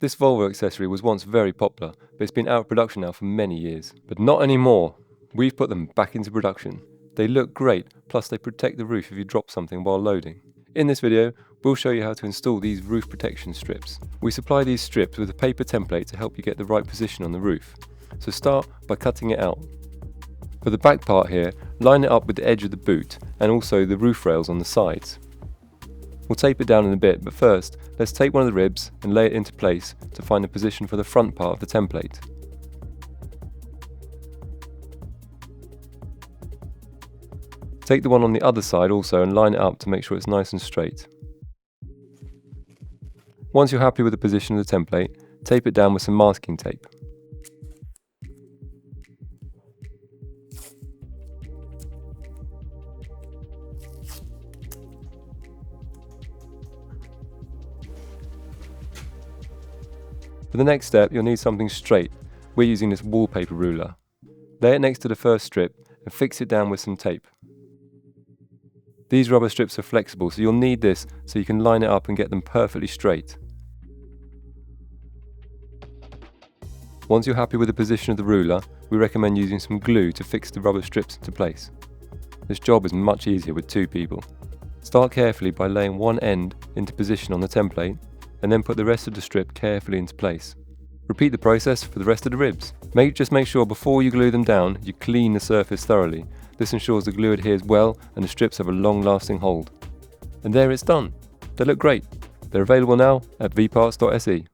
This Volvo accessory was once very popular, but it's been out of production now for many years. But not anymore! We've put them back into production. They look great, plus they protect the roof if you drop something while loading. In this video, we'll show you how to install these roof protection strips. We supply these strips with a paper template to help you get the right position on the roof. So start by cutting it out. For the back part here, line it up with the edge of the boot and also the roof rails on the sides. We'll tape it down in a bit, but first, let's take one of the ribs and lay it into place to find a position for the front part of the template. Take the one on the other side also and line it up to make sure it's nice and straight. Once you're happy with the position of the template, tape it down with some masking tape. For the next step, you'll need something straight. We're using this wallpaper ruler. Lay it next to the first strip and fix it down with some tape. These rubber strips are flexible, so you'll need this so you can line it up and get them perfectly straight. Once you're happy with the position of the ruler, we recommend using some glue to fix the rubber strips into place. This job is much easier with two people. Start carefully by laying one end into position on the template, and then put the rest of the strip carefully into place. Repeat the process for the rest of the ribs. Just make sure before you glue them down, you clean the surface thoroughly. This ensures the glue adheres well and the strips have a long-lasting hold. And there it's done. They look great. They're available now at Vparts.se.